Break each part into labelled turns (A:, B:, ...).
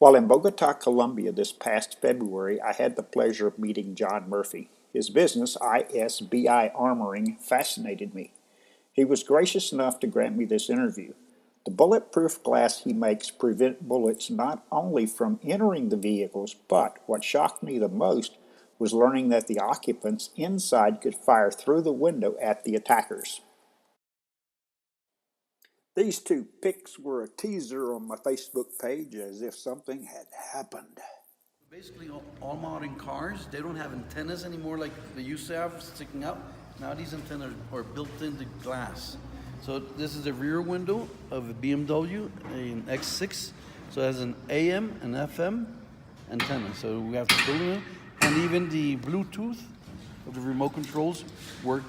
A: While in Bogota, Colombia this past February, I had the pleasure of meeting John Murphy. His business, ISBI Armoring, fascinated me. He was gracious enough to grant me this interview. The bulletproof glass he makes prevent bullets not only from entering the vehicles, but what shocked me the most was learning that the occupants inside could fire through the window at the attackers. These two pics were a teaser on my Facebook page as if something had happened.
B: Basically, all modern cars, they don't have antennas anymore like they used to have sticking out. Now these antennas are built into glass. So this is the rear window of a BMW, an X6. So it has an AM and FM antenna. So we have to build it. And even the Bluetooth of the remote controls work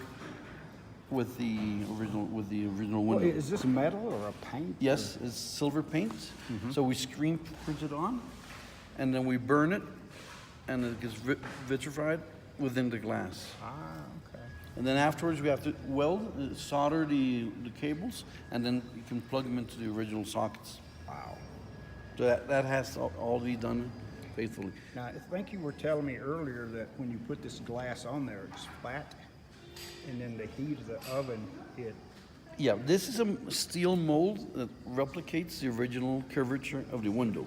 B: with the original window.
C: Well, is this metal or a paint?
B: Yes, it's silver paint. So we screen print it on, and then we burn it, and it gets vitrified within the glass.
C: Ah, okay.
B: And then afterwards we have to weld, solder the cables, and then you can plug them into the original sockets.
C: Wow.
B: So that has to all be done faithfully.
C: Now, I think you were telling me earlier that when you put this glass on there, it's flat, and then the heat of the oven,
B: Yeah, this is a steel mold that replicates the original curvature of the window.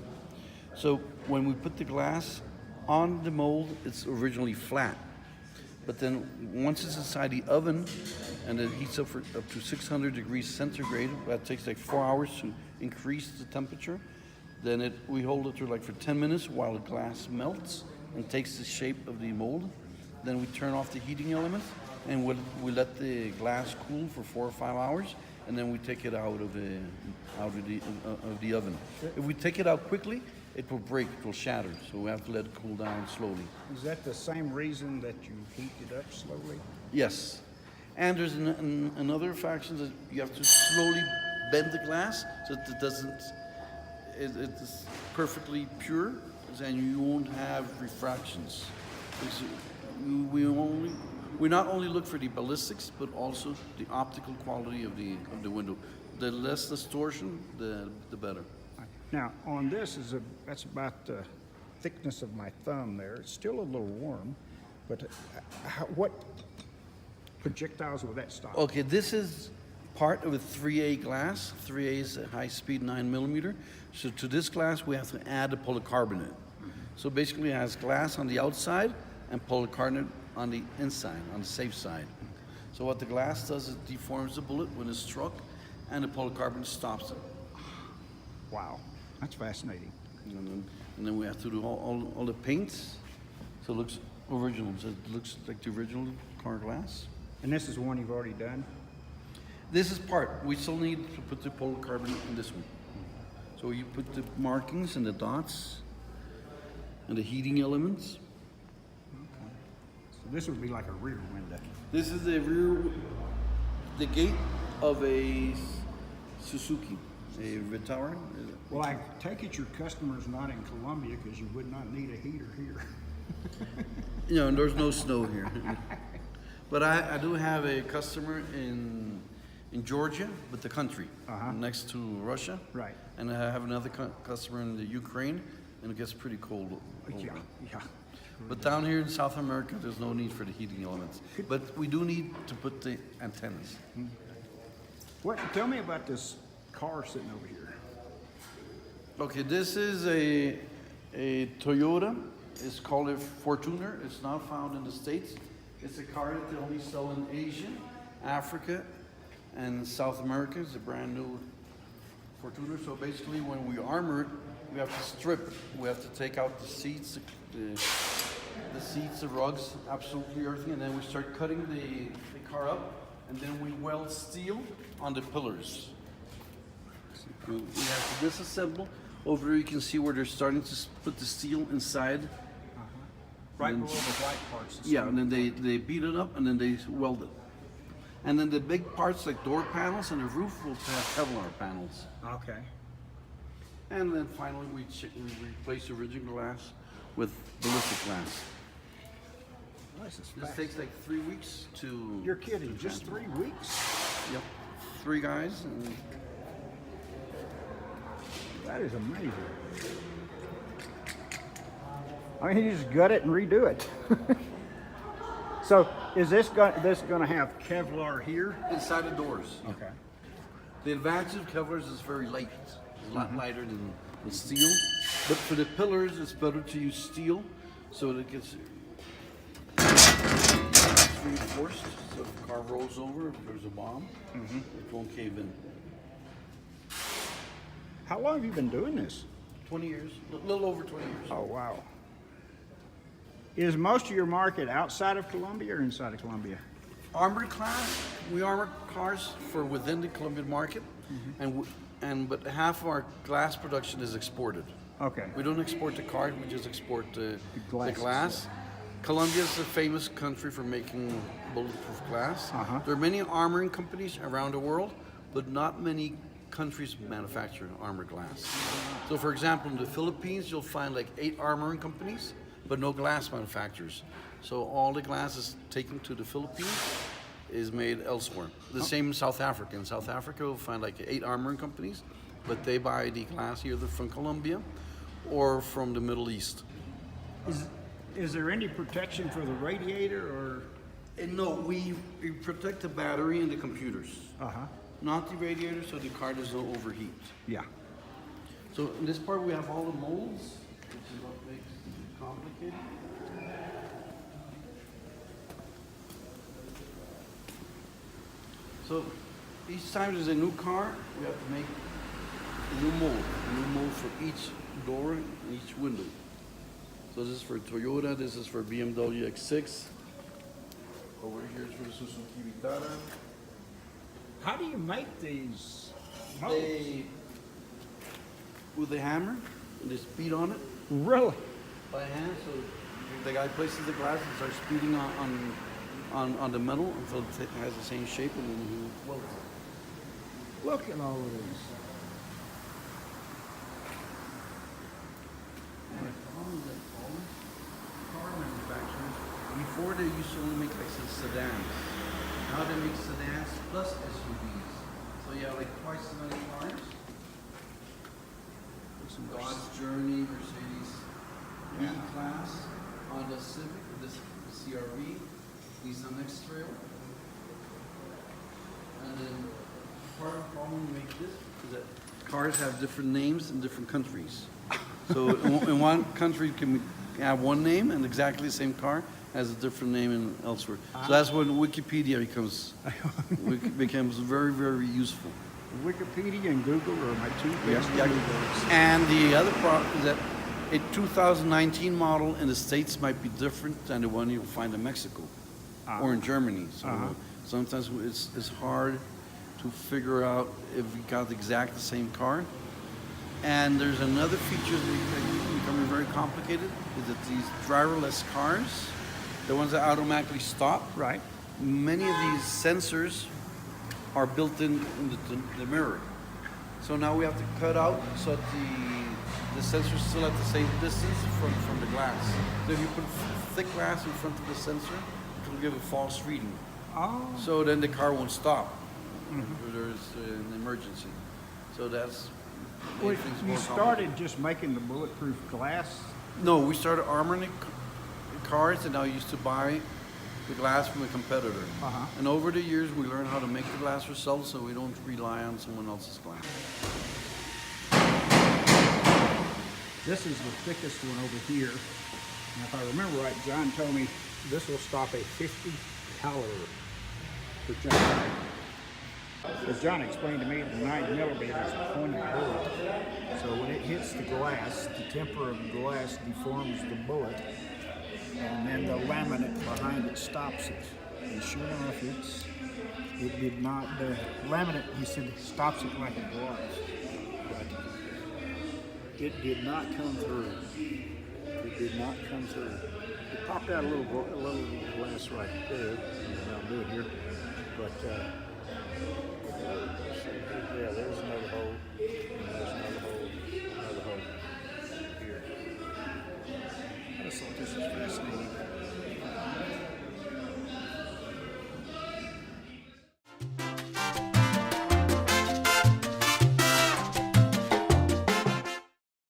B: So when we put the glass on the mold, it's originally flat. But then once it's inside the oven and it heats up to 600 degrees centigrade, that takes like 4 hours to increase the temperature. Then we hold it for 10 minutes while the glass melts and takes the shape of the mold. Then we turn off the heating element and we let the glass cool for 4 or 5 hours, and then we take it out of the oven. If we take it out quickly, it will break, it will shatter. So we have to let it cool down slowly.
C: is that the same reason that you heat it up slowly?
B: Yes, and there's another faction that you have to slowly bend the glass so that it doesn't. It's perfectly pure, and you won't have refractions. We not only look for the ballistics, but also the optical quality of the window. The less distortion, the better.
C: Now, on this, that's about the thickness of my thumb there. It's still a little warm, but what projectiles will that stop?
B: Okay, this is part of a 3A glass. 3A is a high-speed 9mm. So to this glass, we have to add a polycarbonate. So basically, it has glass on the outside and polycarbonate on the inside, on the safe side. So what the glass does is it deforms the bullet when it's struck, and the polycarbonate stops it.
C: Wow, that's fascinating.
B: And then we have to do all the paints, so it looks original. So it looks like the original car glass.
C: And this is the one you've already done?
B: This is part. We still need to put the polycarbonate in this one. So you put the markings and the dots and the heating elements.
C: Okay. So this would be like a rear window.
B: This is the gate of a Suzuki, a Vitara.
C: Well, I take it your customer's not in Colombia because you would not need a heater here.
B: There's no snow here. But I do have a customer in Georgia, but the country, next to Russia.
C: Right.
B: And I have another customer in the Ukraine, and it gets pretty cold.
C: Yeah.
B: But down here in South America, there's no need for the heating elements. But we do need to put the antennas.
C: Tell me about this car sitting over here.
B: Okay, this is a Toyota. It's called a Fortuner. It's not found in the States. It's a car that they only sell in Asia, Africa, and South America. It's a brand new Fortuner. So basically, when we armor it, we have to strip it. We have to take out the seats, the seats, the rugs, absolutely everything, and then we start cutting the car up, and then we weld steel on the pillars. We have to disassemble. Over here you can see where they're starting to put the steel inside.
C: Right below the white parts.
B: Yeah, and then they beat it up, and then they weld it. And then the big parts like door panels and the roof will have Kevlar panels.
C: Okay.
B: And then finally we replace the original glass with ballistic glass. This takes like 3 weeks to...
C: You're kidding, just 3 weeks?
B: Yep, 3 guys. And
C: that is amazing. I mean, you just gut it and redo it. So is this going to have Kevlar here?
B: Inside the doors.
C: Okay.
B: The advantage of Kevlar is it's very light. It's a lot lighter than steel. But for the pillars, it's better to use steel so that it gets reinforced. So if the car rolls over, if there's a bomb, it won't cave in.
C: How long have you been doing this?
B: 20 years, a little over 20 years.
C: Oh, wow. Is most of your market outside of Colombia or inside of Colombia?
B: Armored class, we armor cars for within the Colombian market, but half of our glass production is exported.
C: Okay.
B: We don't export the cars, we just export the
C: glass.
B: glass. Colombia is a famous country for making bulletproof glass. There are many armoring companies around the world, but not many countries manufacture armored glass. So for example, in the Philippines, you'll find like 8 armoring companies, but no glass manufacturers. So all the glass is taken to the Philippines, is made elsewhere. The same in South Africa. In South Africa, you'll find like 8 armoring companies, but they buy the glass either from Colombia or from the Middle East.
C: Is there any protection for the radiator or?
B: No, we protect the battery and the computers,
C: Uh-huh.
B: not the radiator, so the car doesn't overheat.
C: Yeah.
B: So in this part, we have all the molds, which is what makes it complicated. So each time there's a new car, we have to make a new mold for each door and each window. So this is for Toyota, this is for BMW X6. Over here is for the Suzuki Vitara.
C: How do you make these molds?
B: They, with a hammer, and they speed on it
C: Really?
B: by hand. So the guy places the glass and starts speeding on the metal until it has the same shape, and then he welds it.
C: Look at all of these.
B: And the problem is that all car manufacturers, before they used to only make like sedans. Now they make sedans plus SUVs. So you have like twice as many cars. Dodge Journey, Mercedes E-Class, Honda Civic, this CR-V, Nissan X-Trail. And then part of the problem we make this is that cars have different names in different countries. So in one country can have one name and exactly the same car has a different name in elsewhere. So that's when Wikipedia becomes very, very useful.
C: Wikipedia and Google are my two best Googles.
B: And the other problem is that a 2019 model in the States might be different than the one you'll find in Mexico or in Germany. So sometimes it's hard to figure out if we got exactly the same car. And there's another feature that is becoming very complicated, is that these driverless cars, the ones that automatically stop,
C: Right.
B: many of these sensors are built in the mirror. So now we have to cut out so that the sensor's still at the same distance from the glass. So if you put thick glass in front of the sensor, it will give a false reading.
C: Oh.
B: So then the car won't stop if there's an emergency. So that's
C: Well,
B: made things
C: you
B: more
C: started just making the bulletproof glass.
B: No, we started armoring the cars, and now we used to buy the glass from a competitor. And over the years, we learned how to make the glass ourselves, so we don't rely on someone else's glass.
C: This is the thickest one over here. And if I remember right, John told me this will stop a 50 caliber projectile. As John explained to me, the 9mm is a pointed bullet. So when it hits the glass, the temper of the glass deforms the bullet, and then the laminate behind it stops it. And sure enough, it did not, the laminate, he said, stops it like a glove. But it did not come through. It did not come through. It popped out a little glass right there. I'll do it here. But, yeah, there's another hole.